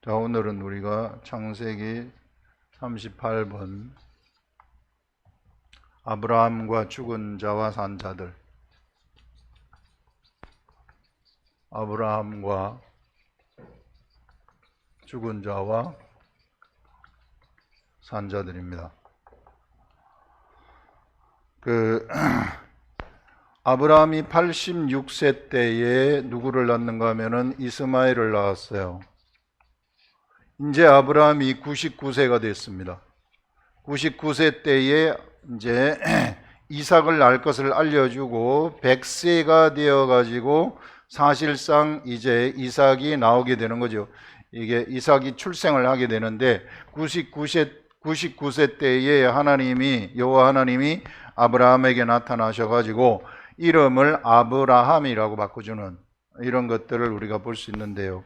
자, 오늘은 우리가 창세기 38번 아브라함과 죽은 자와 산 자들, 아브라함과 죽은 자와 산 자들입니다. 아브라함이 86세 때에 누구를 낳는가 하면은 이스마엘을 낳았어요. 이제 아브라함이 99세가 됐습니다. 99세 때에 이제 이삭을 낳을 것을 알려주고 100세가 되어가지고 사실상 이제 이삭이 나오게 되는 거죠. 이게 이삭이 출생을 하게 되는데 99세 때에 여호와 하나님이 아브라함에게 나타나셔가지고 이름을 아브라함이라고 바꿔주는 이런 것들을 우리가 볼 수 있는데요.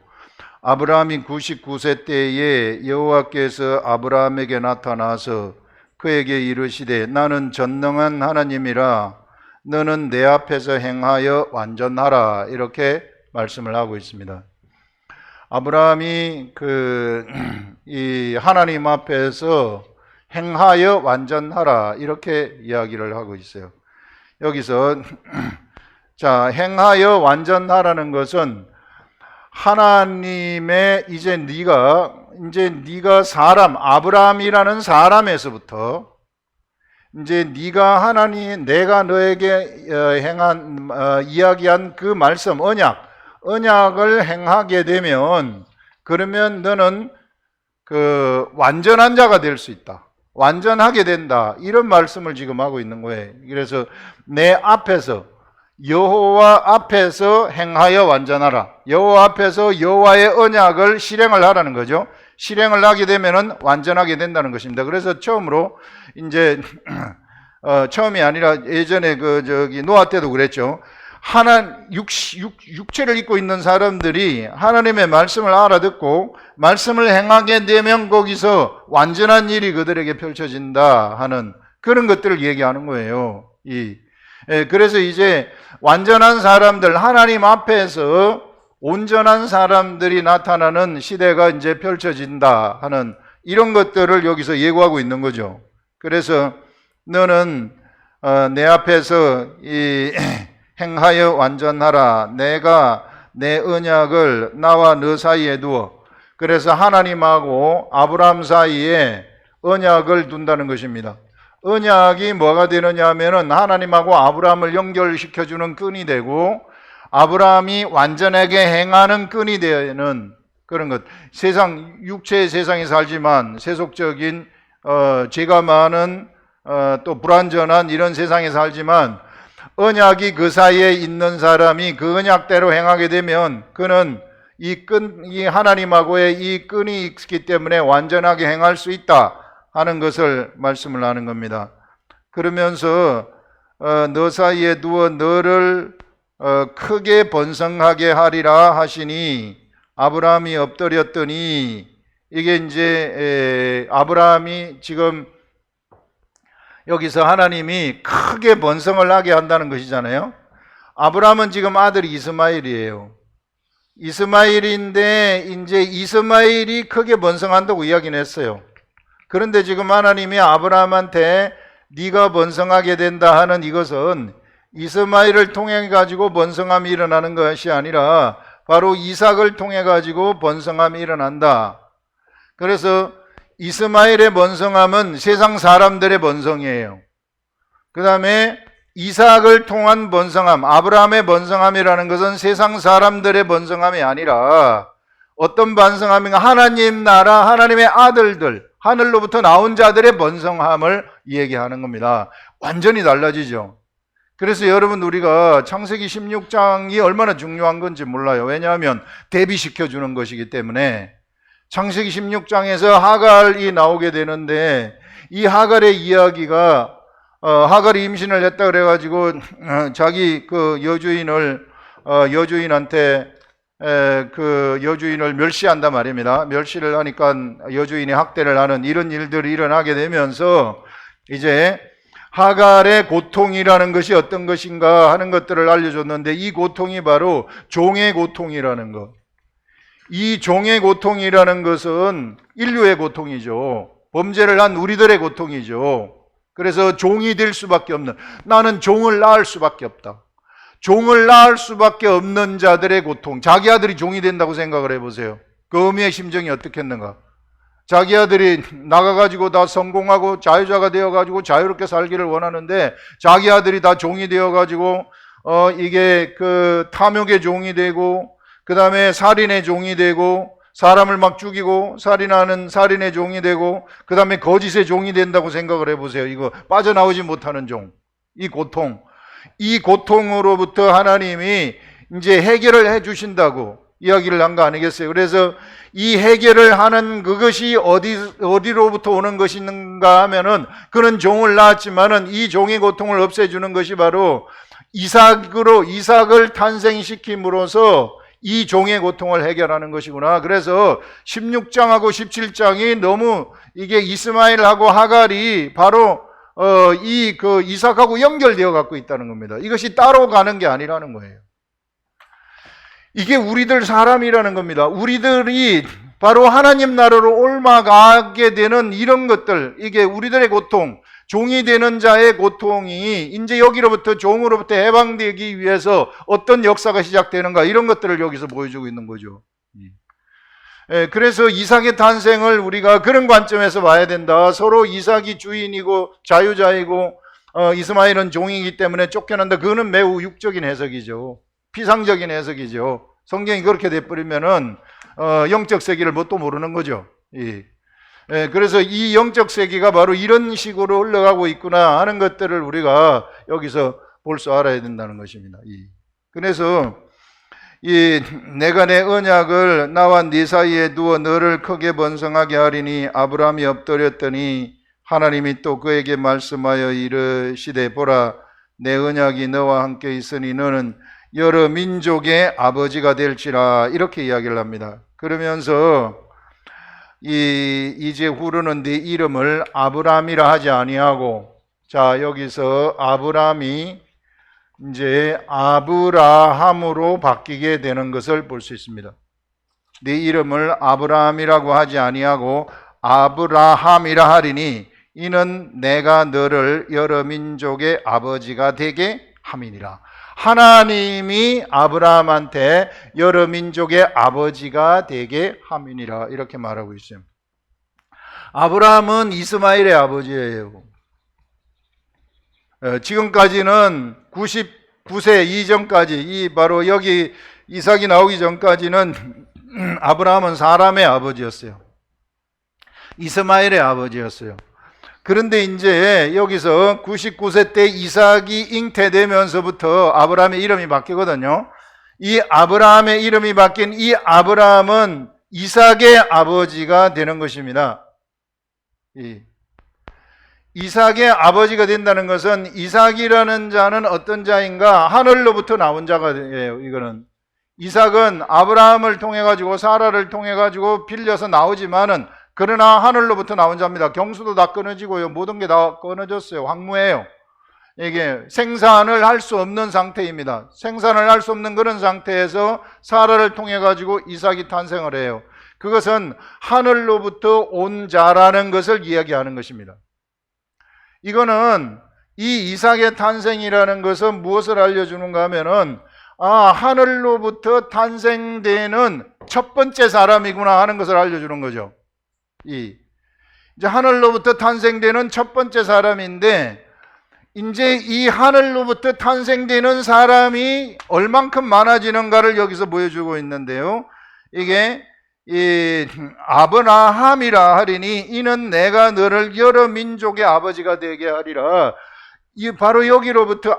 아브라함이 99세 때에 여호와께서 아브라함에게 나타나서 그에게 이르시되 나는 전능한 하나님이라 너는 내 앞에서 행하여 완전하라, 이렇게 말씀을 하고 있습니다. 아브라함이 이 하나님 앞에서 행하여 완전하라, 이렇게 이야기를 하고 있어요. 여기서 자, 행하여 완전하라는 것은 하나님의 이제 네가 아브라함이라는 사람에서부터 이제 내가 너에게 이야기한 그 말씀, 언약을 행하게 되면, 그러면 너는 완전한 자가 될 수 있다, 완전하게 된다, 이런 말씀을 지금 하고 있는 거예요. 그래서 내 앞에서, 여호와 앞에서 행하여 완전하라, 여호와 앞에서 여호와의 언약을 실행을 하라는 거죠. 실행을 하게 되면은 완전하게 된다는 것입니다. 그래서 처음으로 이제 처음이 아니라 예전에 노아 때도 그랬죠. 육체를 입고 있는 사람들이 하나님의 말씀을 알아듣고 말씀을 행하게 되면 거기서 완전한 일이 그들에게 펼쳐진다 하는 그런 것들을 얘기하는 거예요. 그래서 이제 완전한 사람들, 하나님 앞에서 온전한 사람들이 나타나는 시대가 이제 펼쳐진다 하는 이런 것들을 여기서 예고하고 있는 거죠. 그래서 너는 내 앞에서 행하여 완전하라, 내가 내 언약을 나와 너 사이에 두어. 그래서 하나님하고 아브라함 사이에 언약을 둔다는 것입니다. 언약이 뭐가 되느냐 하면은 하나님하고 아브라함을 연결시켜주는 끈이 되고 아브라함이 완전하게 행하는 끈이 되는 그런 것. 육체의 세상에 살지만 세속적인 죄가 많은 또 불완전한 이런 세상에 살지만 언약이 그 사이에 있는 사람이 그 언약대로 행하게 되면 그는 이 하나님하고의 이 끈이 있기 때문에 완전하게 행할 수 있다 하는 것을 말씀을 하는 겁니다. 그러면서 너 사이에 두어 너를 크게 번성하게 하리라 하시니, 아브라함이 엎드렸더니, 이게 이제 아브라함이 지금 여기서 하나님이 크게 번성을 하게 한다는 것이잖아요. 아브라함은 지금 아들이 이스마엘이에요. 이스마엘인데 이제 이스마엘이 크게 번성한다고 이야기는 했어요. 그런데 지금 하나님이 아브라함한테 네가 번성하게 된다 하는 이것은 이스마엘을 통해 가지고 번성함이 일어나는 것이 아니라 바로 이삭을 통해 가지고 번성함이 일어난다. 그래서 이스마엘의 번성함은 세상 사람들의 번성이에요. 그 다음에 이삭을 통한 번성함, 아브라함의 번성함이라는 것은 세상 사람들의 번성함이 아니라 어떤 번성함인가, 하나님 나라, 하나님의 아들들, 하늘로부터 나온 자들의 번성함을 얘기하는 겁니다. 완전히 달라지죠. 그래서 여러분, 우리가 창세기 16장이 얼마나 중요한 건지 몰라요. 왜냐하면 대비시켜 주는 것이기 때문에. 창세기 16장에서 하갈이 나오게 되는데, 이 하갈의 이야기가 하갈이 임신을 했다 그래가지고 자기 여주인한테 그 여주인을 멸시한단 말입니다. 멸시를 하니까 여주인이 학대를 하는 이런 일들이 일어나게 되면서 이제 하갈의 고통이라는 것이 어떤 것인가 하는 것들을 알려줬는데, 이 고통이 바로 종의 고통이라는 것. 이 종의 고통이라는 것은 인류의 고통이죠. 범죄를 한 우리들의 고통이죠. 그래서 종이 될 수밖에 없는, 나는 종을 낳을 수밖에 없다. 종을 낳을 수밖에 없는 자들의 고통. 자기 아들이 종이 된다고 생각을 해보세요. 그 어미의 심정이 어떻겠는가? 자기 아들이 나가가지고 다 성공하고 자유자가 되어가지고 자유롭게 살기를 원하는데, 자기 아들이 다 종이 되어가지고 이게 그 탐욕의 종이 되고, 그 다음에 살인의 종이 되고, 사람을 막 죽이고 살인하는 살인의 종이 되고, 그 다음에 거짓의 종이 된다고 생각을 해보세요. 이거 빠져나오지 못하는 종, 이 고통. 이 고통으로부터 하나님이 이제 해결을 해 주신다고 이야기를 한 거 아니겠어요? 그래서 이 해결을 하는 그것이 어디로부터 오는 것인가 하면은, 그는 종을 낳았지만은 이 종의 고통을 없애주는 것이 바로 이삭을 탄생시킴으로써 이 종의 고통을 해결하는 것이구나. 그래서 16장하고 17장이 너무 이게 이스마엘하고 하갈이 바로 그 이삭하고 연결되어 갖고 있다는 겁니다. 이것이 따로 가는 게 아니라는 거예요. 이게 우리들 사람이라는 겁니다. 우리들이 바로 하나님 나라로 옮아가게 되는 이런 것들, 이게 우리들의 고통, 종이 되는 자의 고통이 이제 여기로부터 종으로부터 해방되기 위해서 어떤 역사가 시작되는가, 이런 것들을 여기서 보여주고 있는 거죠. 그래서 이삭의 탄생을 우리가 그런 관점에서 봐야 된다. 서로 이삭이 주인이고 자유자이고 이스마엘은 종이기 때문에 쫓겨난다. 그거는 매우 육적인 해석이죠. 피상적인 해석이죠. 성경이 그렇게 돼버리면은 영적 세계를 뭣도 모르는 거죠. 그래서 이 영적 세계가 바로 이런 식으로 흘러가고 있구나 하는 것들을 우리가 여기서 볼 수 알아야 된다는 것입니다. 그래서 내가 내 언약을 나와 네 사이에 두어 너를 크게 번성하게 하리니, 아브라함이 엎드렸더니 하나님이 또 그에게 말씀하여 이르시되, 보라, 내 언약이 너와 함께 있으니 너는 여러 민족의 아버지가 될지라, 이렇게 이야기를 합니다. 그러면서 이제 후로는 네 이름을 아브라함이라 하지 아니하고, 자, 여기서 아브라함이 이제 아브라함으로 바뀌게 되는 것을 볼 수 있습니다. 네 이름을 아브라함이라고 하지 아니하고 아브라함이라 하리니 이는 내가 너를 여러 민족의 아버지가 되게 함이니라. 하나님이 아브라함한테 여러 민족의 아버지가 되게 함이니라, 이렇게 말하고 있어요. 아브라함은 이스마엘의 아버지예요. 지금까지는 99세 이전까지, 바로 여기 이삭이 나오기 전까지는 아브라함은 사람의 아버지였어요. 이스마엘의 아버지였어요. 그런데 이제 여기서 99세 때 이삭이 잉태되면서부터 아브라함의 이름이 바뀌거든요. 이 아브라함의 이름이 바뀐 이 아브라함은 이삭의 아버지가 되는 것입니다. 이삭의 아버지가 된다는 것은, 이삭이라는 자는 어떤 자인가? 하늘로부터 나온 자가예요. 이거는 이삭은 아브라함을 통해 가지고 사라를 통해 가지고 빌려서 나오지만은, 그러나 하늘로부터 나온 자입니다. 경수도 다 끊어지고요, 모든 게 다 끊어졌어요. 황무해요. 이게 생산을 할 수 없는 상태입니다. 생산을 할 수 없는 그런 상태에서 사라를 통해 가지고 이삭이 탄생을 해요. 그것은 하늘로부터 온 자라는 것을 이야기하는 것입니다. 이거는 이 이삭의 탄생이라는 것은 무엇을 알려주는가 하면은, 하늘로부터 탄생되는 첫 번째 사람이구나 하는 것을 알려주는 거죠. 이제 하늘로부터 탄생되는 첫 번째 사람인데, 이제 이 하늘로부터 탄생되는 사람이 얼만큼 많아지는가를 여기서 보여주고 있는데요. 이게 아브라함이라 하리니 이는 내가 너를 여러 민족의 아버지가 되게 하리라. 바로 여기로부터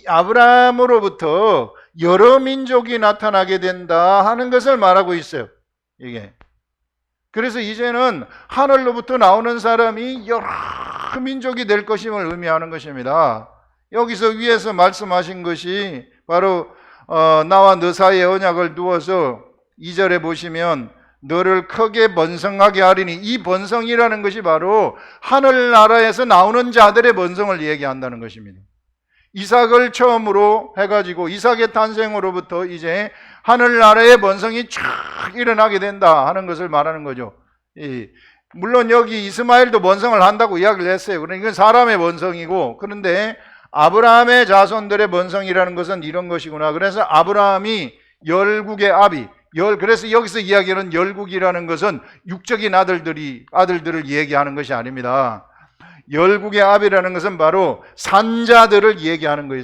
아브라함으로부터 여러 민족이 나타나게 된다 하는 것을 말하고 있어요. 이게 그래서 이제는 하늘로부터 나오는 사람이 여러 민족이 될 것임을 의미하는 것입니다. 여기서 위에서 말씀하신 것이 바로 나와 너 사이에 언약을 두어서 2절에 보시면 너를 크게 번성하게 하리니, 이 번성이라는 것이 바로 하늘나라에서 나오는 자들의 번성을 얘기한다는 것입니다. 이삭을 처음으로 해가지고 이삭의 탄생으로부터 이제 하늘나라의 번성이 쫙 일어나게 된다 하는 것을 말하는 거죠. 물론 여기 이스마엘도 번성을 한다고 이야기를 했어요. 그러니까 이건 사람의 번성이고, 그런데 아브라함의 자손들의 번성이라는 것은 이런 것이구나. 그래서 아브라함이 열국의 아비, 그래서 여기서 이야기하는 열국이라는 것은 육적인 아들들을 얘기하는 것이 아닙니다. 열국의 아비라는 것은 바로 산자들을 얘기하는 거예요.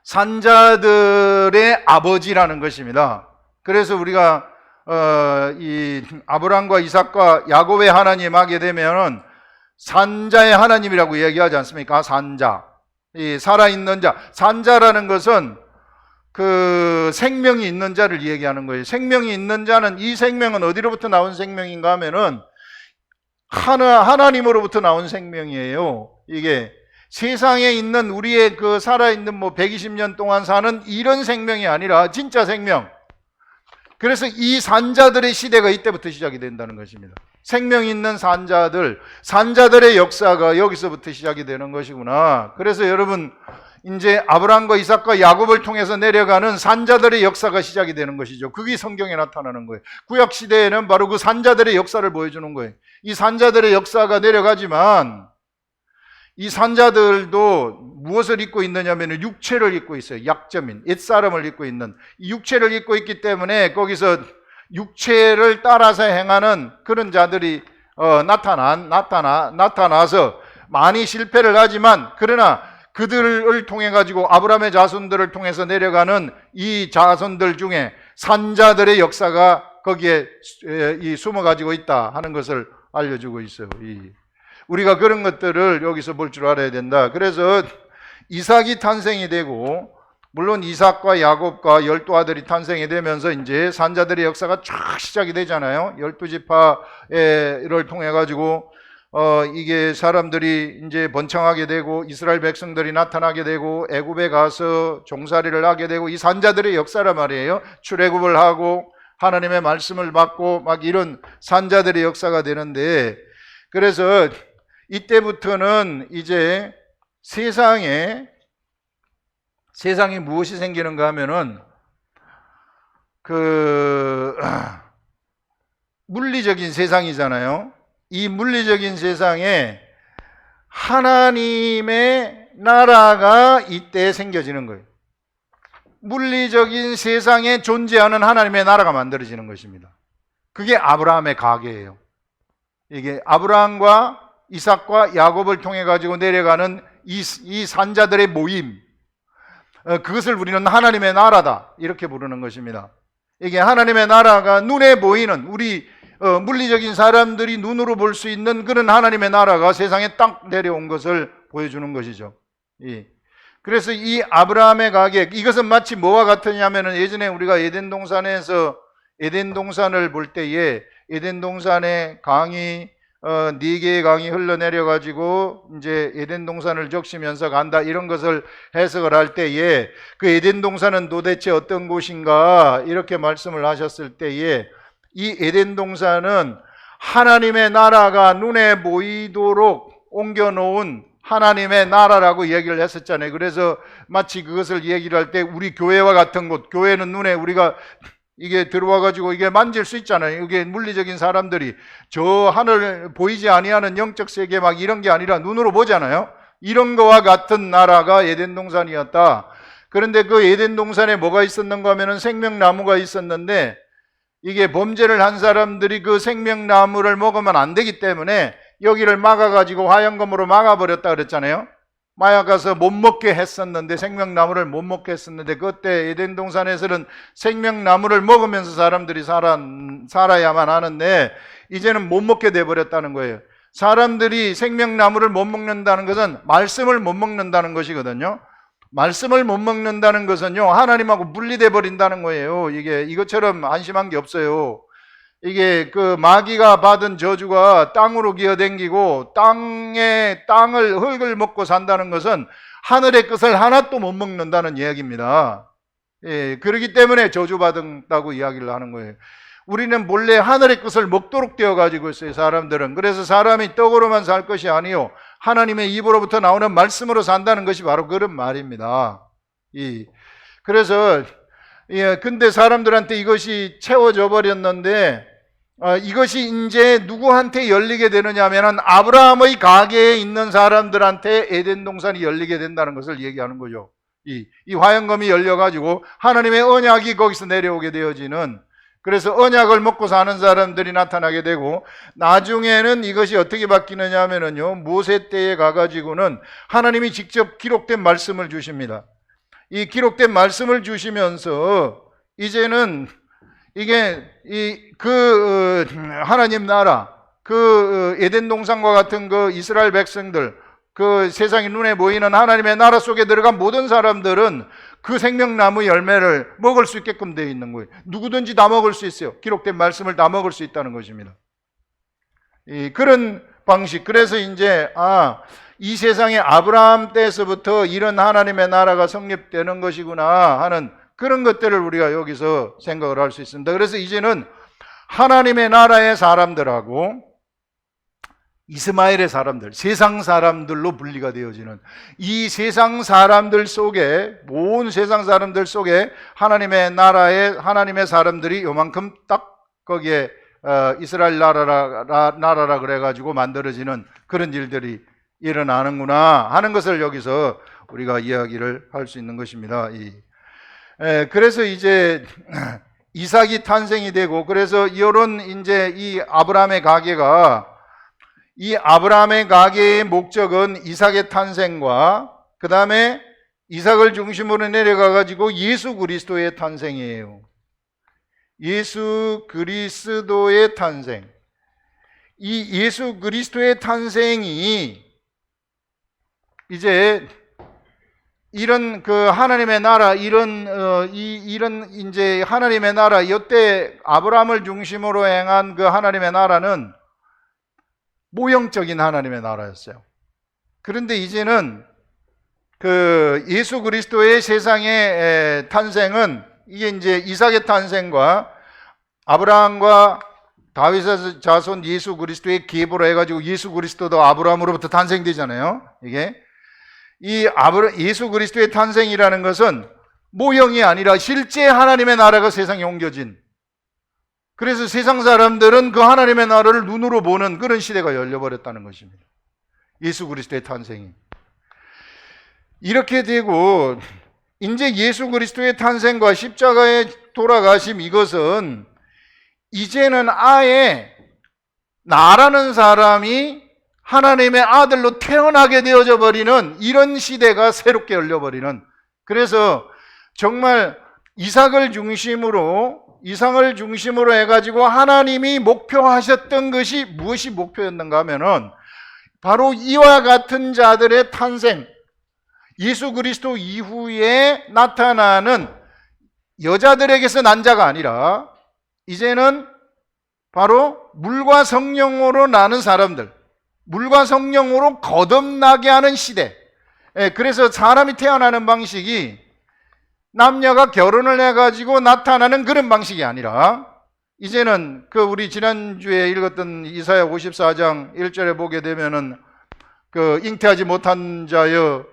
산자들의 아버지라는 것입니다. 그래서 우리가 이 아브라함과 이삭과 야곱의 하나님 하게 되면은 산자의 하나님이라고 얘기하지 않습니까? 산자, 이 살아있는 자. 산자라는 것은 그 생명이 있는 자를 얘기하는 거예요. 생명이 있는 자는, 이 생명은 어디로부터 나온 생명인가 하면은 하나님으로부터 나온 생명이에요. 이게 세상에 있는 우리의 그 살아있는 120년 동안 사는 이런 생명이 아니라 진짜 생명. 그래서 이 산자들의 시대가 이때부터 시작이 된다는 것입니다. 생명 있는 산자들의 역사가 여기서부터 시작이 되는 것이구나. 그래서 여러분, 이제 아브라함과 이삭과 야곱을 통해서 내려가는 산자들의 역사가 시작이 되는 것이죠. 그게 성경에 나타나는 거예요. 구약 시대에는 바로 그 산자들의 역사를 보여주는 거예요. 이 산자들의 역사가 내려가지만 이 산자들도 무엇을 입고 있느냐면 육체를 입고 있어요. 약점인 옛사람을 입고 있는, 이 육체를 입고 있기 때문에 거기서 육체를 따라서 행하는 그런 자들이 나타나서 많이 실패를 하지만, 그러나 그들을 통해 가지고 아브라함의 자손들을 통해서 내려가는 이 자손들 중에 산자들의 역사가 거기에 숨어 가지고 있다 하는 것을 알려주고 있어요. 우리가 그런 것들을 여기서 볼 줄 알아야 된다. 그래서 이삭이 탄생이 되고, 물론 이삭과 야곱과 12아들이 탄생이 되면서 이제 산자들의 역사가 쫙 시작이 되잖아요. 12지파를 통해 가지고 이게 사람들이 이제 번창하게 되고, 이스라엘 백성들이 나타나게 되고, 애굽에 가서 종살이를 하게 되고, 이 산자들의 역사란 말이에요. 출애굽을 하고 하나님의 말씀을 받고 막 이런 산자들의 역사가 되는데, 그래서 이때부터는 이제 세상에 무엇이 생기는가 하면은 물리적인 세상이잖아요. 이 물리적인 세상에 하나님의 나라가 이때 생겨지는 거예요. 물리적인 세상에 존재하는 하나님의 나라가 만들어지는 것입니다. 그게 아브라함의 가계예요. 이게 아브라함과 이삭과 야곱을 통해 가지고 내려가는 이 산자들의 모임, 그것을 우리는 하나님의 나라다 이렇게 부르는 것입니다. 이게 하나님의 나라가 눈에 보이는, 우리 물리적인 사람들이 눈으로 볼 수 있는 그런 하나님의 나라가 세상에 딱 내려온 것을 보여주는 것이죠. 그래서 이 아브라함의 가계, 이것은 마치 뭐와 같으냐면, 예전에 우리가 에덴 동산에서 에덴 동산을 볼 때에 에덴 동산의 강이 4개의 강이 흘러내려 가지고 이제 에덴 동산을 적시면서 간다, 이런 것을 해석을 할 때에 그 에덴 동산은 도대체 어떤 곳인가 이렇게 말씀을 하셨을 때에, 이 에덴 동산은 하나님의 나라가 눈에 보이도록 옮겨놓은 하나님의 나라라고 얘기를 했었잖아요. 그래서 마치 그것을 얘기를 할 때 우리 교회와 같은 곳, 교회는 눈에 우리가 이게 들어와 가지고 이게 만질 수 있잖아요. 이게 물리적인 사람들이 저 하늘 보이지 아니하는 영적 세계 막 이런 게 아니라 눈으로 보잖아요. 이런 거와 같은 나라가 에덴 동산이었다. 그런데 그 에덴 동산에 뭐가 있었는가 하면은 생명나무가 있었는데, 이게 범죄를 한 사람들이 그 생명나무를 먹으면 안 되기 때문에 여기를 막아가지고 화영검으로 막아버렸다 그랬잖아요. 마약가서 못 먹게 했었는데, 생명나무를 못 먹게 했었는데, 그때 에덴 동산에서는 생명나무를 먹으면서 사람들이 살아야만 하는데 이제는 못 먹게 돼버렸다는 거예요. 사람들이 생명나무를 못 먹는다는 것은 말씀을 못 먹는다는 것이거든요. 말씀을 못 먹는다는 것은요, 하나님하고 분리돼 버린다는 거예요. 이것처럼 안심한 게 없어요. 이게 그 마귀가 받은 저주가 땅으로 기어댕기고 흙을 먹고 산다는 것은 하늘의 것을 하나도 못 먹는다는 이야기입니다. 그렇기 때문에 저주받았다고 이야기를 하는 거예요. 우리는 몰래 하늘의 것을 먹도록 되어 가지고 있어요, 사람들은. 그래서 사람이 떡으로만 살 것이 아니요 하나님의 입으로부터 나오는 말씀으로 산다는 것이 바로 그런 말입니다. 그래서 근데 사람들한테 이것이 채워져 버렸는데 이것이 이제 누구한테 열리게 되느냐 하면 아브라함의 가게에 있는 사람들한테 에덴 동산이 열리게 된다는 것을 얘기하는 거죠. 이 화영검이 열려가지고 하나님의 언약이 거기서 내려오게 되어지는, 그래서 언약을 먹고 사는 사람들이 나타나게 되고, 나중에는 이것이 어떻게 바뀌느냐 하면은요, 모세 때에 가가지고는 하나님이 직접 기록된 말씀을 주십니다. 이 기록된 말씀을 주시면서 이제는 이게 하나님 나라, 에덴 동산과 같은 그 이스라엘 백성들, 그 세상의 눈에 보이는 하나님의 나라 속에 들어간 모든 사람들은 그 생명나무 열매를 먹을 수 있게끔 되어 있는 거예요. 누구든지 다 먹을 수 있어요. 기록된 말씀을 다 먹을 수 있다는 것입니다. 그런 방식. 그래서 이제 이 세상에 아브라함 때에서부터 이런 하나님의 나라가 성립되는 것이구나 하는 그런 것들을 우리가 여기서 생각을 할 수 있습니다. 그래서 이제는 하나님의 나라의 사람들하고 이스마엘의 사람들, 세상 사람들로 분리가 되어지는, 이 세상 사람들 속에, 온 세상 사람들 속에 하나님의 나라에 하나님의 사람들이 요만큼 딱 거기에 이스라엘 나라라 그래가지고 만들어지는 그런 일들이 일어나는구나 하는 것을 여기서 우리가 이야기를 할 수 있는 것입니다. 그래서 이제 이삭이 탄생이 되고, 그래서 이런 이제 이 아브라함의 가계가, 이 아브라함의 가계의 목적은 이삭의 탄생과 그 다음에 이삭을 중심으로 내려가 가지고 예수 그리스도의 탄생이에요. 예수 그리스도의 탄생. 이 예수 그리스도의 탄생이 이제 이런 그 하나님의 나라, 이런 이제 하나님의 나라, 이때 아브라함을 중심으로 행한 그 하나님의 나라는 모형적인 하나님의 나라였어요. 그런데 이제는 그 예수 그리스도의 세상의 탄생은, 이게 이제 이삭의 탄생과 아브라함과 다윗의 자손 예수 그리스도의 계보로 해가지고 예수 그리스도도 아브라함으로부터 탄생되잖아요. 이게 예수 그리스도의 탄생이라는 것은 모형이 아니라 실제 하나님의 나라가 세상에 옮겨진, 그래서 세상 사람들은 그 하나님의 나라를 눈으로 보는 그런 시대가 열려버렸다는 것입니다. 예수 그리스도의 탄생이. 이렇게 되고 이제 예수 그리스도의 탄생과 십자가에 돌아가심, 이것은 이제는 아예 나라는 사람이 하나님의 아들로 태어나게 되어져 버리는 이런 시대가 새롭게 열려버리는, 그래서 정말 이삭을 중심으로 해가지고 하나님이 목표하셨던 것이 무엇이 목표였는가 하면은 바로 이와 같은 자들의 탄생, 예수 그리스도 이후에 나타나는 여자들에게서 난 자가 아니라 이제는 바로 물과 성령으로 나는 사람들, 물과 성령으로 거듭나게 하는 시대. 그래서 사람이 태어나는 방식이 남녀가 결혼을 해가지고 나타나는 그런 방식이 아니라, 이제는 그 우리 지난주에 읽었던 이사야 54장 1절에 보게 되면은 그 잉태하지 못한 자여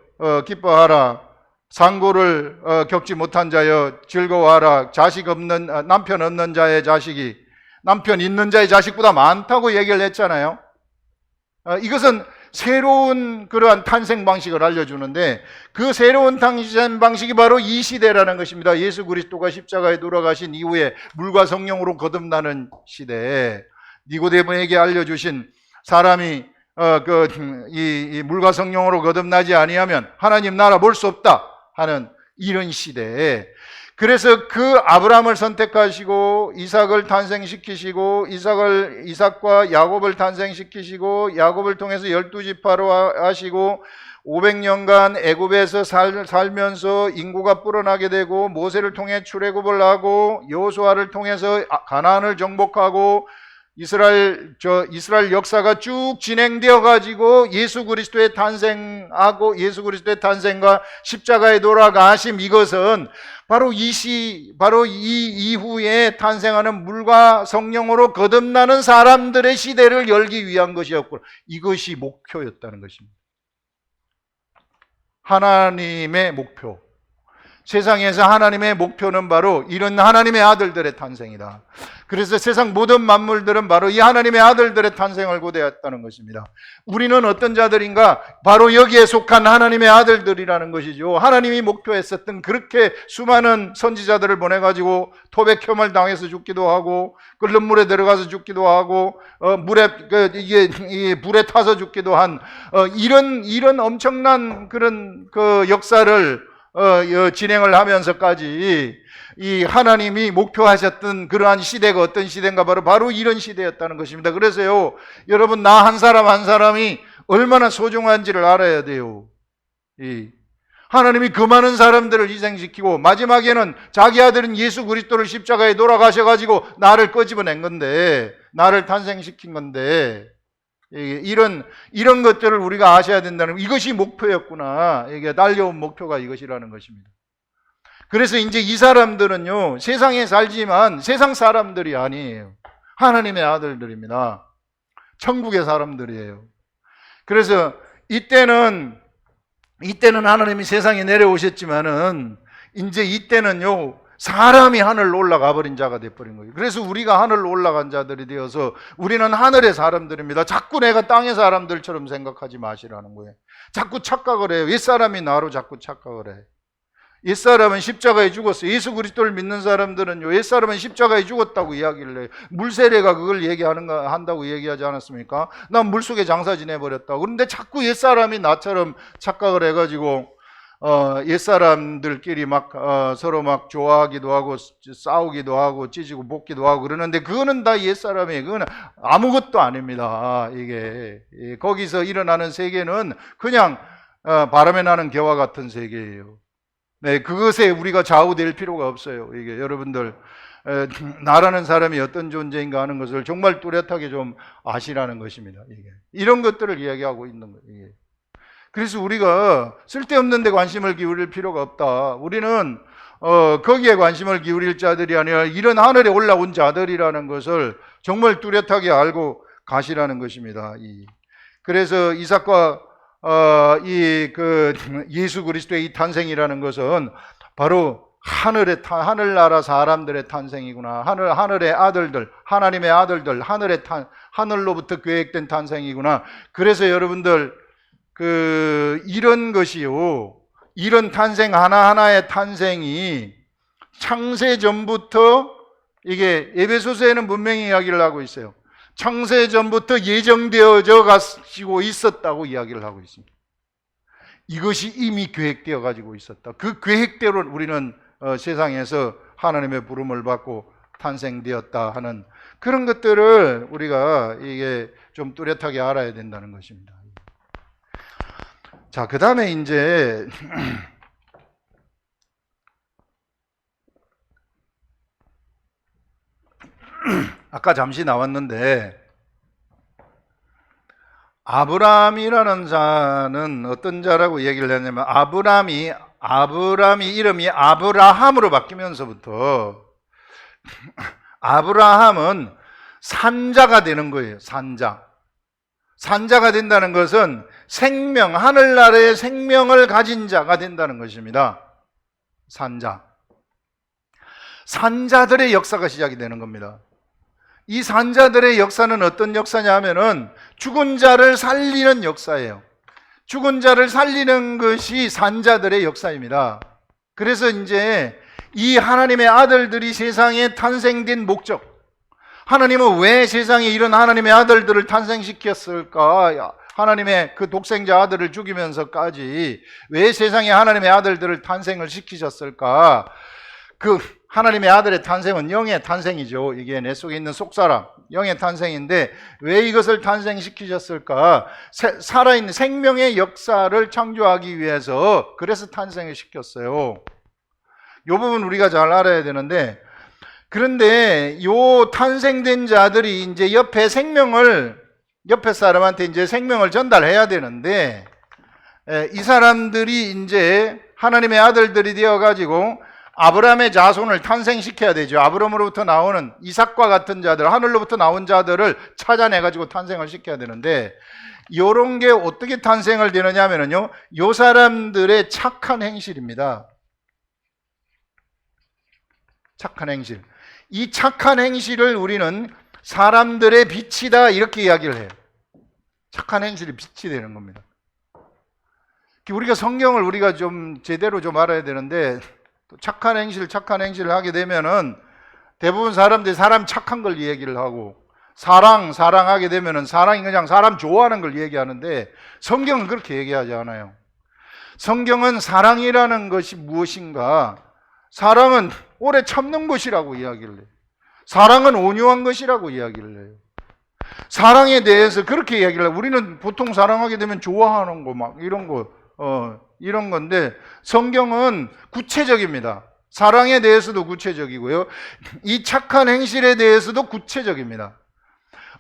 기뻐하라, 상고를 겪지 못한 자여 즐거워하라, 남편 없는 자의 자식이 남편 있는 자의 자식보다 많다고 얘기를 했잖아요. 이것은 새로운 그러한 탄생 방식을 알려주는데, 그 새로운 탄생 방식이 바로 이 시대라는 것입니다. 예수 그리스도가 십자가에 돌아가신 이후에 물과 성령으로 거듭나는 시대에 니고데모에게 알려주신, 사람이 이 물과 성령으로 거듭나지 아니하면 하나님 나라 볼 수 없다 하는 이런 시대에, 그래서 그 아브라함을 선택하시고 이삭을 탄생시키시고 이삭과 야곱을 탄생시키시고 야곱을 통해서 12지파로 하시고 500년간 애굽에서 살면서 인구가 불어나게 되고, 모세를 통해 출애굽을 하고 여호수아를 통해서 가나안을 정복하고 이스라엘 역사가 쭉 진행되어 가지고 예수 그리스도의 탄생하고 예수 그리스도의 탄생과 십자가에 돌아가심, 이것은 바로 이 이후에 탄생하는 물과 성령으로 거듭나는 사람들의 시대를 열기 위한 것이었고, 이것이 목표였다는 것입니다. 하나님의 목표. 세상에서 하나님의 목표는 바로 이런 하나님의 아들들의 탄생이다. 그래서 세상 모든 만물들은 바로 이 하나님의 아들들의 탄생을 고대했다는 것입니다. 우리는 어떤 자들인가? 바로 여기에 속한 하나님의 아들들이라는 것이죠. 하나님이 목표했었던, 그렇게 수많은 선지자들을 보내가지고 토백혐을 당해서 죽기도 하고, 끓는 물에 들어가서 죽기도 하고, 불에 타서 죽기도 한, 이런 엄청난 그런 그 역사를 진행을 하면서까지 이 하나님이 목표하셨던 그러한 시대가 어떤 시대인가? 바로 이런 시대였다는 것입니다. 그래서요, 여러분, 나 한 사람 한 사람이 얼마나 소중한지를 알아야 돼요. 하나님이 그 많은 사람들을 희생시키고 마지막에는 자기 아들인 예수 그리스도를 십자가에 돌아가셔가지고 나를 끄집어낸 건데, 나를 탄생시킨 건데, 이런 것들을 우리가 아셔야 된다는, 이것이 목표였구나. 이게 달려온 목표가 이것이라는 것입니다. 그래서 이제 이 사람들은요, 세상에 살지만 세상 사람들이 아니에요. 하나님의 아들들입니다. 천국의 사람들이에요. 그래서 이때는 하나님이 세상에 내려오셨지만은, 이제 이때는요, 사람이 하늘로 올라가 버린 자가 돼버린 거예요. 그래서 우리가 하늘로 올라간 자들이 되어서 우리는 하늘의 사람들입니다. 자꾸 내가 땅의 사람들처럼 생각하지 마시라는 거예요. 자꾸 착각을 해요. 옛사람이 나로 자꾸 착각을 해. 옛사람은 십자가에 죽었어요. 예수 그리스도를 믿는 사람들은요, 옛사람은 십자가에 죽었다고 이야기를 해요. 물세례가 그걸 한다고 얘기하지 않았습니까? 난 물속에 장사 지내버렸다고. 그런데 자꾸 옛사람이 나처럼 착각을 해가지고 옛사람들끼리 서로 좋아하기도 하고 싸우기도 하고 찢고 볶기도 하고 그러는데, 그거는 다 옛사람이에요. 그거는 아무것도 아닙니다. 이게 거기서 일어나는 세계는 그냥 바람에 나는 개와 같은 세계예요. 네, 그것에 우리가 좌우될 필요가 없어요. 이게 여러분들, 나라는 사람이 어떤 존재인가 하는 것을 정말 뚜렷하게 좀 아시라는 것입니다. 이런 것들을 이야기하고 있는 거예요. 그래서 우리가 쓸데없는 데 관심을 기울일 필요가 없다. 우리는 거기에 관심을 기울일 자들이 아니라 이런 하늘에 올라온 자들이라는 것을 정말 뚜렷하게 알고 가시라는 것입니다. 그래서 이삭과 예수 그리스도의 이 탄생이라는 것은 바로 하늘나라 사람들의 탄생이구나. 하늘의 아들들, 하나님의 아들들, 하늘로부터 계획된 탄생이구나. 그래서 여러분들, 이런 것이요, 이런 탄생 하나하나의 탄생이 창세 전부터, 이게 에베소서에는 분명히 이야기를 하고 있어요. 창세 전부터 예정되어져 가지고 있었다고 이야기를 하고 있습니다. 이것이 이미 계획되어 가지고 있었다. 그 계획대로 우리는 세상에서 하나님의 부름을 받고 탄생되었다 하는 그런 것들을 우리가 이게 좀 뚜렷하게 알아야 된다는 것입니다. 자, 그 다음에 이제 아까 잠시 나왔는데, 아브람이라는 자는 어떤 자라고 얘기를 했냐면, 아브람이 이름이 아브라함으로 바뀌면서부터 아브라함은 산자가 되는 거예요. 산자가 된다는 것은 하늘나라의 생명을 가진 자가 된다는 것입니다. 산자들의 역사가 시작이 되는 겁니다. 이 산자들의 역사는 어떤 역사냐면은 죽은 자를 살리는 역사예요. 죽은 자를 살리는 것이 산자들의 역사입니다. 그래서 이제 이 하나님의 아들들이 세상에 탄생된 목적, 하나님은 왜 세상에 이런 하나님의 아들들을 탄생시켰을까? 하나님의 그 독생자 아들을 죽이면서까지 왜 세상에 하나님의 아들들을 탄생을 시키셨을까? 그 하나님의 아들의 탄생은 영의 탄생이죠. 이게 내 속에 있는 속사람, 영의 탄생인데 왜 이것을 탄생시키셨을까? 살아있는 생명의 역사를 창조하기 위해서, 그래서 탄생을 시켰어요. 이 부분 우리가 잘 알아야 되는데, 그런데 요 탄생된 자들이 이제 옆에 사람한테 이제 생명을 전달해야 되는데, 이 사람들이 이제 하나님의 아들들이 되어가지고 아브라함의 자손을 탄생시켜야 되죠. 아브라함으로부터 나오는 이삭과 같은 자들, 하늘로부터 나온 자들을 찾아내가지고 탄생을 시켜야 되는데, 요런 게 어떻게 탄생을 되느냐 하면요, 요 사람들의 착한 행실입니다. 착한 행실. 이 착한 행실을 우리는 사람들의 빛이다 이렇게 이야기를 해요. 착한 행실이 빛이 되는 겁니다. 우리가 성경을 우리가 좀 제대로 좀 알아야 되는데, 착한 행실을 하게 되면은 대부분 사람들이 사람 착한 걸 얘기를 하고, 사랑하게 되면은 사랑이 그냥 사람 좋아하는 걸 얘기하는데, 성경은 그렇게 얘기하지 않아요. 성경은 사랑이라는 것이 무엇인가? 사랑은 오래 참는 것이라고 이야기를 해요. 사랑은 온유한 것이라고 이야기를 해요. 사랑에 대해서 그렇게 이야기를 해요. 우리는 보통 사랑하게 되면 좋아하는 거 막 이런 건데, 성경은 구체적입니다. 사랑에 대해서도 구체적이고요, 이 착한 행실에 대해서도 구체적입니다.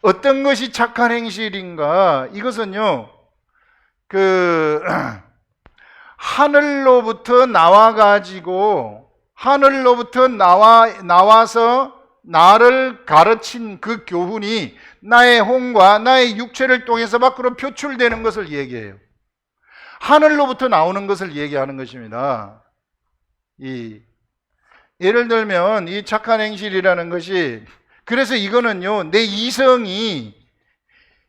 어떤 것이 착한 행실인가? 이것은요, 하늘로부터 나와서 나를 가르친 그 교훈이 나의 혼과 나의 육체를 통해서 밖으로 표출되는 것을 얘기해요. 하늘로부터 나오는 것을 얘기하는 것입니다. 예를 들면 이 착한 행실이라는 것이, 그래서 이거는요, 내 이성이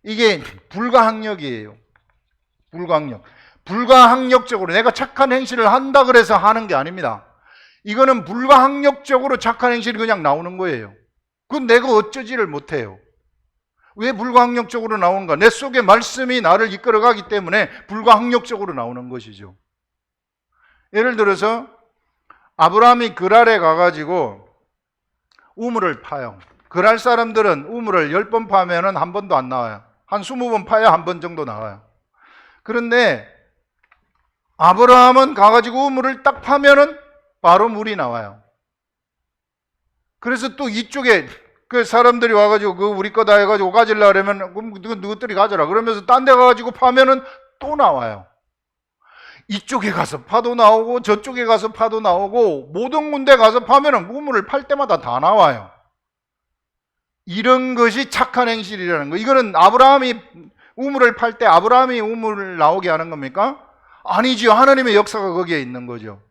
이게 불가항력이에요. 불가항력적으로 내가 착한 행실을 한다 그래서 하는 게 아닙니다. 이거는 불가항력적으로 착한 행실이 그냥 나오는 거예요. 그건 내가 어쩌지를 못해요. 왜 불가항력적으로 나오는가? 내 속에 말씀이 나를 이끌어가기 때문에 불가항력적으로 나오는 것이죠. 예를 들어서 아브라함이 그랄에 가가지고 우물을 파요. 그랄 사람들은 우물을 10번 파면은 한 번도 안 나와요. 한 20번 파야 한 번 정도 나와요. 그런데 아브라함은 가가지고 우물을 딱 파면은 바로 물이 나와요. 그래서 또 이쪽에 그 사람들이 와가지고 우리 거다 해가지고 가지려고 그러면 그럼 누구들이 가져라 그러면서 딴 데 가가지고 파면은 또 나와요. 이쪽에 가서 파도 나오고 저쪽에 가서 파도 나오고 모든 군데 가서 파면은 우물을 팔 때마다 다 나와요. 이런 것이 착한 행실이라는 거. 이거는 아브라함이 우물을 팔 때 아브라함이 우물을 나오게 하는 겁니까? 아니지요. 하나님의 역사가 거기에 있는 거죠.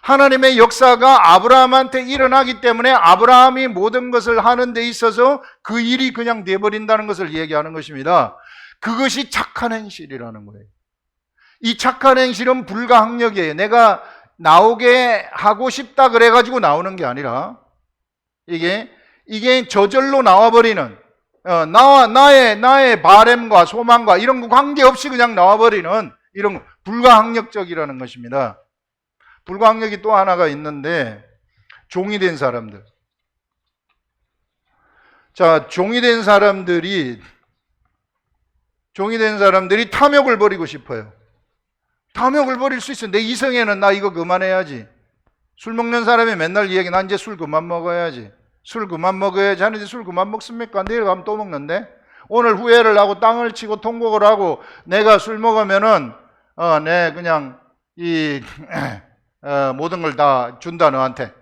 하나님의 역사가 아브라함한테 일어나기 때문에 아브라함이 모든 것을 하는 데 있어서 그 일이 그냥 돼버린다는 것을 얘기하는 것입니다. 그것이 착한 행실이라는 거예요. 이 착한 행실은 불가항력이에요. 내가 나오게 하고 싶다 그래가지고 나오는 게 아니라 이게 저절로 나와버리는, 나의 바램과 소망과 이런 거 관계없이 그냥 나와버리는 이런 불가항력적이라는 것입니다. 불가항력이 또 하나가 있는데, 종이 된 사람들. 자, 종이 된 사람들이 탐욕을 버리고 싶어요. 탐욕을 버릴 수 있어요. 내 이성에는 나 이거 그만해야지. 술 먹는 사람이 맨날 이야기, 난 이제 술 그만 먹어야지. 하는데 술 그만 먹습니까? 내일 가면 또 먹는데? 오늘 후회를 하고 땅을 치고 통곡을 하고 내가 술 먹으면은 내 그냥 모든 걸 다 준다 너한테.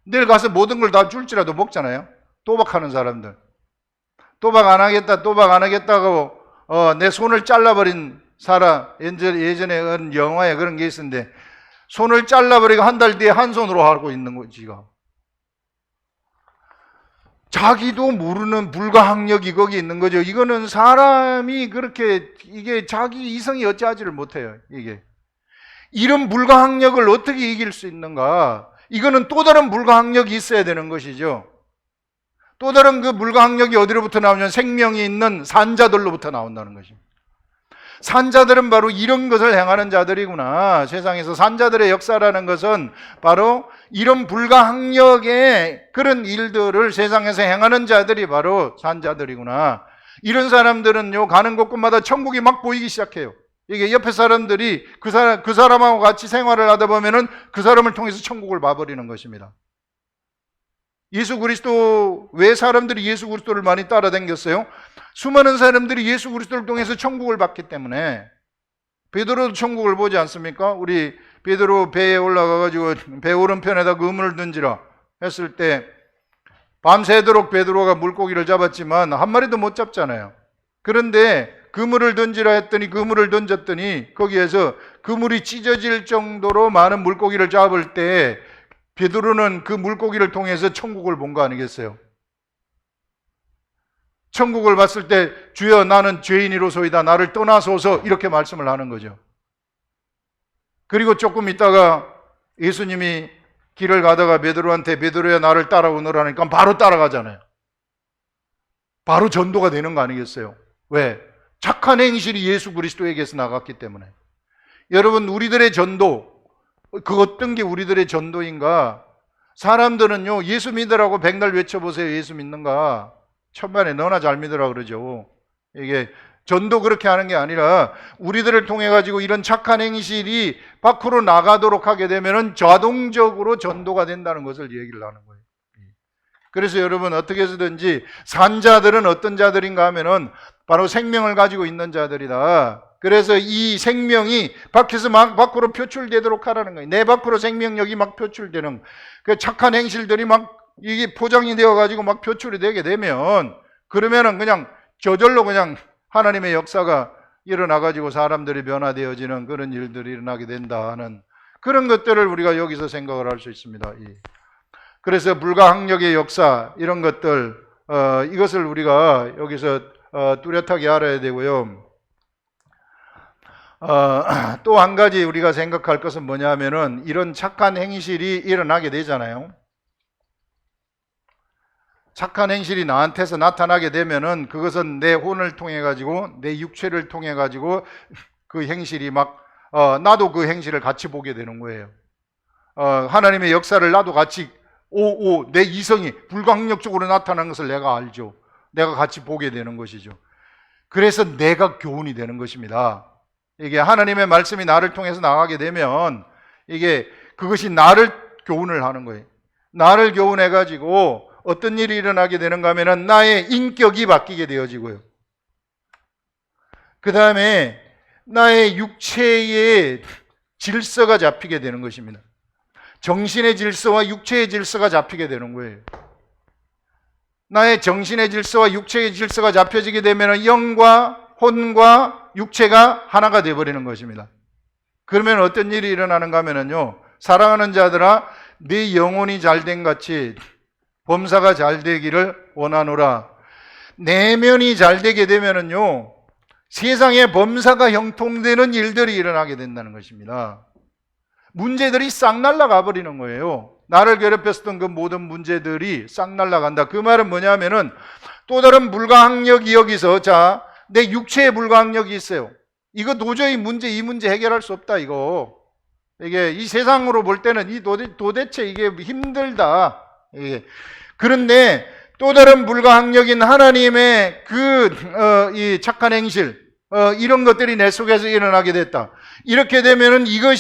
내일 가서 모든 걸 다 줄지라도 먹잖아요. 도박하는 사람들. 도박 안 하겠다고 내 손을 잘라버린 사람. 예전에 영화에 그런 게 있었는데 손을 잘라버리고 한 달 뒤에 한 손으로 하고 있는 거지. 자기도 모르는 불가항력이 거기 있는 거죠. 이거는 사람이 그렇게 이게 자기 이성이 어찌하지를 못해요. 이런 불가항력을 어떻게 이길 수 있는가? 이거는 또 다른 불가항력이 있어야 되는 것이죠. 또 다른 그 불가항력이 어디로부터 나오냐면 생명이 있는 산자들로부터 나온다는 것입니다. 산자들은 바로 이런 것을 행하는 자들이구나. 세상에서 산자들의 역사라는 것은 바로 이런 불가항력의 그런 일들을 세상에서 행하는 자들이 바로 산자들이구나. 이런 사람들은요, 가는 곳곳마다 천국이 막 보이기 시작해요. 이게 옆에 사람들이 그 사람하고 같이 생활을 하다 보면은 그 사람을 통해서 천국을 봐버리는 것입니다. 예수 그리스도, 왜 사람들이 예수 그리스도를 많이 따라다녔어요? 수많은 사람들이 예수 그리스도를 통해서 천국을 받기 때문에. 베드로도 천국을 보지 않습니까? 우리 베드로 배에 올라가가지고 배 오른편에다 그물을 던지라 했을 때 밤새도록 베드로가 물고기를 잡았지만 한 마리도 못 잡잖아요. 그런데 그물을 던지라 했더니 그물을 던졌더니 거기에서 그물이 찢어질 정도로 많은 물고기를 잡을 때 베드로는 그 물고기를 통해서 천국을 본 거 아니겠어요? 천국을 봤을 때 주여 나는 죄인이로소이다 나를 떠나소서 이렇게 말씀을 하는 거죠. 그리고 조금 있다가 예수님이 길을 가다가 베드로한테 베드로야 나를 따라오너라니까 바로 따라가잖아요. 바로 전도가 되는 거 아니겠어요? 왜? 착한 행실이 예수 그리스도에게서 나갔기 때문에. 여러분, 우리들의 전도, 그 어떤 게 우리들의 전도인가? 사람들은요, 예수 믿으라고 백날 외쳐보세요. 예수 믿는가? 천만에 너나 잘 믿으라 그러죠. 이게 전도 그렇게 하는 게 아니라 우리들을 통해 가지고 이런 착한 행실이 밖으로 나가도록 하게 되면은 자동적으로 전도가 된다는 것을 얘기를 하는 거예요. 그래서 여러분 어떻게 해서든지 산자들은 어떤 자들인가 하면은 바로 생명을 가지고 있는 자들이다. 그래서 이 생명이 밖에서 막 밖으로 표출되도록 하라는 거예요. 내 밖으로 생명력이 막 표출되는 그 착한 행실들이 막 이게 포장이 되어 가지고 막 표출이 되게 되면 그러면은 그냥 저절로 그냥 하나님의 역사가 일어나 가지고 사람들이 변화되어지는 그런 일들이 일어나게 된다 하는 그런 것들을 우리가 여기서 생각을 할 수 있습니다. 그래서 불가항력의 역사 이런 것들 이것을 우리가 여기서 뚜렷하게 알아야 되고요. 또 한 가지 우리가 생각할 것은 뭐냐면은 이런 착한 행실이 일어나게 되잖아요. 착한 행실이 나한테서 나타나게 되면은 그것은 내 혼을 통해 가지고 내 육체를 통해 가지고 그 행실이 막 나도 그 행실을 같이 보게 되는 거예요. 하나님의 역사를 나도 같이 내 이성이 불가항력적으로 나타난 것을 내가 알죠. 내가 같이 보게 되는 것이죠. 그래서 내가 교훈이 되는 것입니다. 이게 하나님의 말씀이 나를 통해서 나가게 되면 이게 그것이 나를 교훈을 하는 거예요. 나를 교훈해 가지고 어떤 일이 일어나게 되는가 하면 나의 인격이 바뀌게 되어지고요. 그 다음에 나의 육체의 질서가 잡히게 되는 것입니다. 정신의 질서와 육체의 질서가 잡히게 되는 거예요. 나의 정신의 질서와 육체의 질서가 잡혀지게 되면 영과 혼과 육체가 하나가 되어버리는 것입니다. 그러면 어떤 일이 일어나는가 하면요, 사랑하는 자들아 네 영혼이 잘된 같이 범사가 잘 되기를 원하노라. 내면이 잘 되게 되면은요, 세상에 범사가 형통되는 일들이 일어나게 된다는 것입니다. 문제들이 싹 날아가 버리는 거예요. 나를 괴롭혔던 그 모든 문제들이 싹 날아간다. 그 말은 뭐냐면은 또 다른 불가항력이 여기서 내 육체의 불가항력이 있어요. 이거 도저히 이 문제 해결할 수 없다. 이게 이 세상으로 볼 때는 도대체 이게 힘들다. 그런데 또 다른 불가항력인 하나님의 이 착한 행실, 이런 것들이 내 속에서 일어나게 됐다. 이렇게 되면은 이거는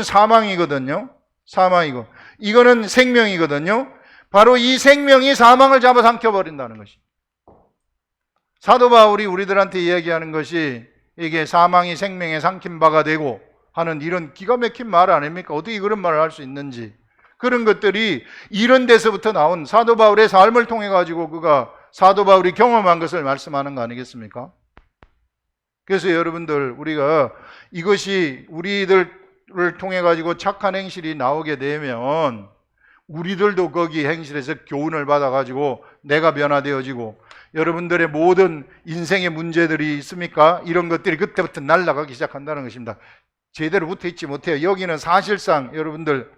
사망이거든요. 사망이고, 이거는 생명이거든요. 바로 이 생명이 사망을 잡아삼켜 버린다는 것이. 사도 바울이 우리들한테 이야기하는 것이 이게 사망이 생명에 삼킨 바가 되고 하는 이런 기가 막힌 말 아닙니까? 어떻게 그런 말을 할 수 있는지. 그런 것들이 이런 데서부터 나온 사도 바울의 삶을 통해 가지고 사도 바울이 경험한 것을 말씀하는 거 아니겠습니까? 그래서 여러분들 우리가 이것이 우리들을 통해 가지고 착한 행실이 나오게 되면 우리들도 거기 행실에서 교훈을 받아 가지고 내가 변화되어지고 여러분들의 모든 인생의 문제들이 있습니까? 이런 것들이 그때부터 날아가기 시작한다는 것입니다. 제대로 붙어있지 못해요. 여기는 사실상 여러분들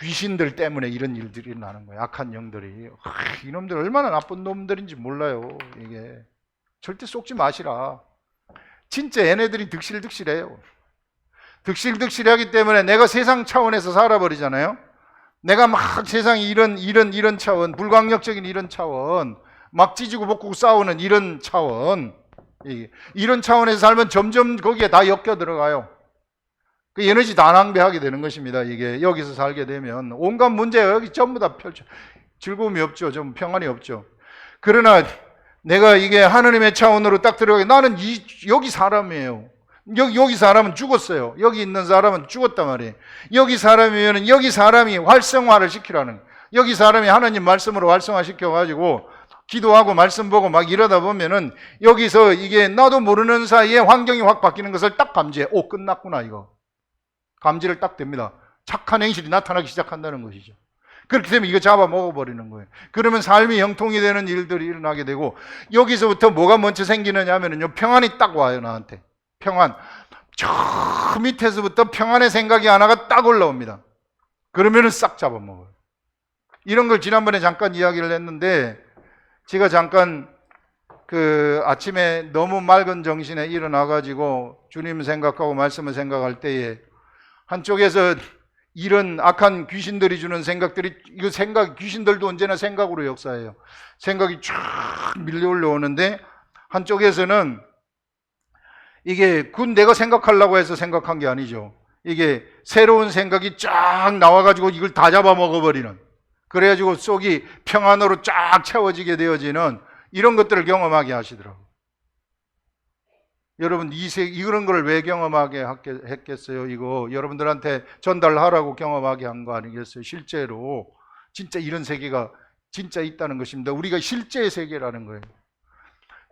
귀신들 때문에 이런 일들이 나는 거예요. 악한 영들이. 이놈들 얼마나 나쁜 놈들인지 몰라요. 이게 절대 속지 마시라. 진짜 얘네들이 득실득실해요. 득실득실하기 때문에 내가 세상 차원에서 살아버리잖아요. 내가 막 세상이 이런 차원, 불광력적인 이런 차원, 막 찢고 볶고 싸우는 이런 차원, 이런 차원에서 살면 점점 거기에 다 엮여 들어가요. 그 에너지 다 낭비하게 되는 것입니다. 이게 여기서 살게 되면 온갖 문제가 여기 전부 다 펼쳐 즐거움이 없죠. 좀 평안이 없죠. 그러나 내가 이게 하느님의 차원으로 딱 들어가게 나는 여기 사람이에요. 여기 사람은 죽었어요. 여기 있는 사람은 죽었단 말이에요. 여기 사람이면 여기 사람이 활성화를 시키라는, 여기 사람이 하나님 말씀으로 활성화 시켜가지고 기도하고 말씀 보고 막 이러다 보면은 여기서 이게 나도 모르는 사이에 환경이 확 바뀌는 것을 딱 감지해. 오, 끝났구나 이거. 감지를 딱 됩니다. 착한 행실이 나타나기 시작한다는 것이죠. 그렇게 되면 이거 잡아먹어버리는 거예요. 그러면 삶이 형통이 되는 일들이 일어나게 되고, 여기서부터 뭐가 먼저 생기느냐 하면요, 평안이 딱 와요. 나한테 평안. 저 밑에서부터 평안의 생각이 하나가 딱 올라옵니다. 그러면은 싹 잡아먹어요. 이런 걸 지난번에 잠깐 이야기를 했는데, 제가 잠깐 그 아침에 너무 맑은 정신에 일어나가지고 주님 생각하고 말씀을 생각할 때에 한쪽에서 이런 악한 귀신들이 주는 생각들이, 이거 생각, 귀신들도 언제나 생각으로 역사해요. 생각이 쫙 밀려올라오는데, 한쪽에서는 이게 그 내가 생각하려고 해서 생각한 게 아니죠. 이게 새로운 생각이 쫙 나와가지고 이걸 다 잡아먹어버리는, 그래가지고 속이 평안으로 쫙 채워지게 되어지는 이런 것들을 경험하게 하시더라고요. 여러분, 이런 걸 왜 경험하게 했겠어요? 이거 여러분들한테 전달하라고 경험하게 한 거 아니겠어요? 실제로 진짜 이런 세계가 진짜 있다는 것입니다. 우리가 실제의 세계라는 거예요.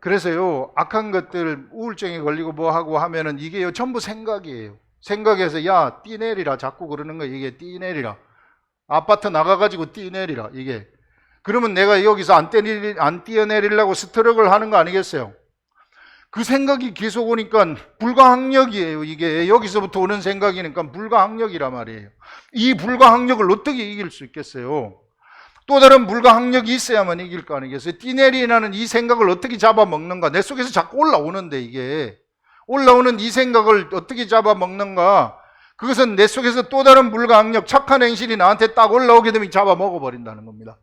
그래서요, 악한 것들, 우울증에 걸리고 뭐 하고 하면은 이게요 전부 생각이에요. 생각에서 야, 뛰내리라 자꾸 그러는 거예요. 이게 뛰내리라, 아파트 나가가지고 뛰내리라, 이게. 그러면 내가 여기서 안 뛰어내리려고 스트럭을 하는 거 아니겠어요? 그 생각이 계속 오니까 불가항력이에요. 이게 여기서부터 오는 생각이니까 불가항력이란 말이에요. 이 불가항력을 어떻게 이길 수 있겠어요? 또 다른 불가항력이 있어야만 이길 거 아니겠어요? 뛰내리라는 이 생각을 어떻게 잡아먹는가? 내 속에서 자꾸 올라오는데, 이게 올라오는 이 생각을 어떻게 잡아먹는가? 그것은 내 속에서 또 다른 불가항력, 착한 행실이 나한테 딱 올라오게 되면 잡아먹어버린다는 겁니다.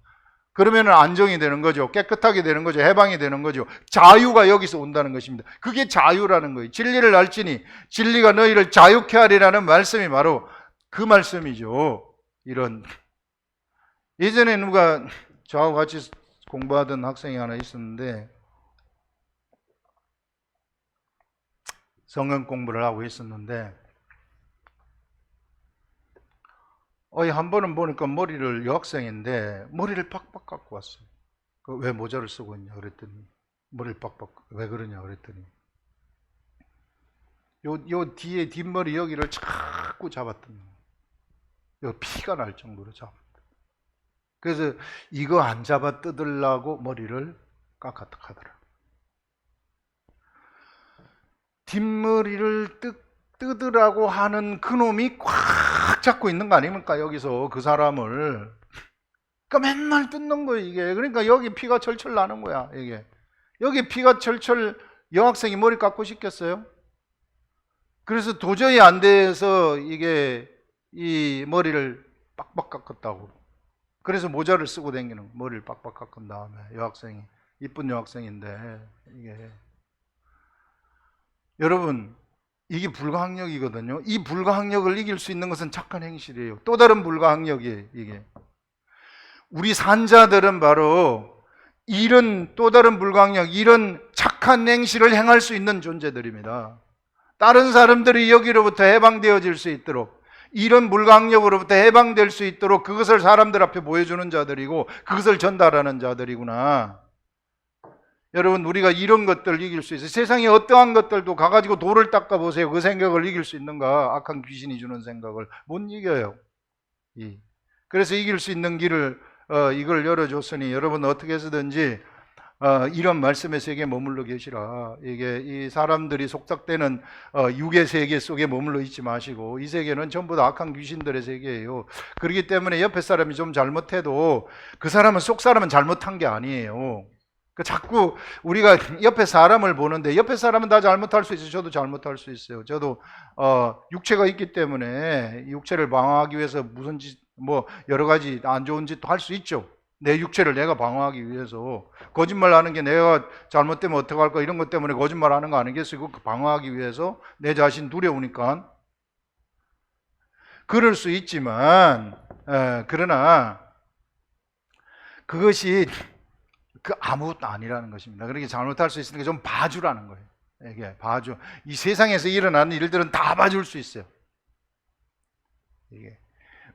그러면 안정이 되는 거죠. 깨끗하게 되는 거죠. 해방이 되는 거죠. 자유가 여기서 온다는 것입니다. 그게 자유라는 거예요. 진리를 알지니 진리가 너희를 자유케 하리라는 말씀이 바로 그 말씀이죠. 이런, 예전에 누가 저하고 같이 공부하던 학생이 하나 있었는데, 성경 공부를 하고 있었는데, 한 번은 보니까 머리를, 여학생인데 머리를 빡빡 깎고 왔어요. 왜 모자를 쓰고 있냐 그랬더니, 머리를 빡빡, 왜 그러냐 그랬더니 요 뒤에 뒷머리 여기를 자꾸 잡았던 거예요. 피가 날 정도로 잡았다. 그래서 이거 안 잡아 뜯으려고 머리를 깎았다 하더라. 뒷머리를 뜯으라고 하는 그놈이 꽉 잡고 있는 거 아닙니까? 여기서 그 사람을. 그러니까 맨날 뜯는 거예요, 이게. 그러니까 여기 피가 철철 나는 거야, 이게. 여기 피가 철철, 여학생이 머리 깎고 싶겠어요? 그래서 도저히 안 돼서 이게 이 머리를 빡빡 깎았다고. 그래서 모자를 쓰고 다니는, 머리를 빡빡 깎은 다음에, 여학생이. 이쁜 여학생인데, 이게. 여러분, 이게 불가항력이거든요. 이 불가항력을 이길 수 있는 것은 착한 행실이에요. 또 다른 불가항력이에요, 이게. 우리 산자들은 바로 이런 또 다른 불가항력, 이런 착한 행실을 행할 수 있는 존재들입니다. 다른 사람들이 여기로부터 해방되어질 수 있도록, 이런 불가항력으로부터 해방될 수 있도록 그것을 사람들 앞에 보여주는 자들이고, 그것을 전달하는 자들이구나. 여러분, 우리가 이런 것들을 이길 수 있어요. 세상에 어떠한 것들도 가가지고 돌을 닦아보세요. 그 생각을 이길 수 있는가? 악한 귀신이 주는 생각을 못 이겨요. 그래서 이길 수 있는 길을 이걸 열어줬으니 여러분 어떻게 해서든지 이런 말씀의 세계에 머물러 계시라. 이게 이 사람들이 속삭대는 육의 세계 속에 머물러 있지 마시고, 이 세계는 전부 다 악한 귀신들의 세계예요. 그렇기 때문에 옆에 사람이 좀 잘못해도 그 사람은 속 사람은 잘못한 게 아니에요. 자꾸 우리가 옆에 사람을 보는데, 옆에 사람은 다 잘못할 수 있어요. 저도 잘못할 수 있어요. 저도 육체가 있기 때문에 육체를 방어하기 위해서 무슨 짓, 뭐 여러 가지 안 좋은 짓도 할 수 있죠. 내 육체를 내가 방어하기 위해서. 거짓말하는 게 내가 잘못되면 어떡할까, 이런 것 때문에 거짓말하는 거 아니겠어요? 그 방어하기 위해서. 내 자신 두려우니까. 그럴 수 있지만 그러나 그것이 아무것도 아니라는 것입니다. 그렇게 잘못할 수 있으니까 좀 봐주라는 거예요. 이게 봐줘. 이 세상에서 일어나는 일들은 다 봐줄 수 있어요. 이게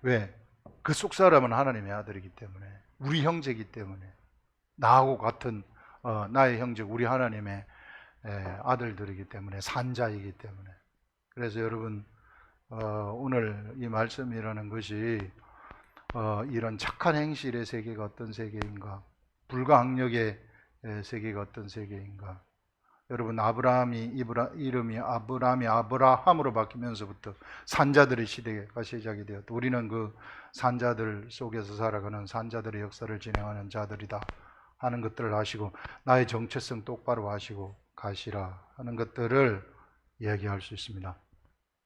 왜? 그 속 사람은 하나님의 아들이기 때문에, 우리 형제이기 때문에, 나하고 같은 나의 형제, 우리 하나님의 아들들이기 때문에, 산자이기 때문에. 그래서 여러분 오늘 이 말씀이라는 것이 이런 착한 행실의 세계가 어떤 세계인가, 불가항력의 세계가 어떤 세계인가. 여러분 이름이 아브라함이 아브라함으로 바뀌면서부터 산자들의 시대가 시작이 되었다. 우리는 그 산자들 속에서 살아가는 산자들의 역사를 진행하는 자들이다 하는 것들을 아시고, 나의 정체성 똑바로 아시고 가시라 하는 것들을 이야기할 수 있습니다.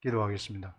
기도하겠습니다.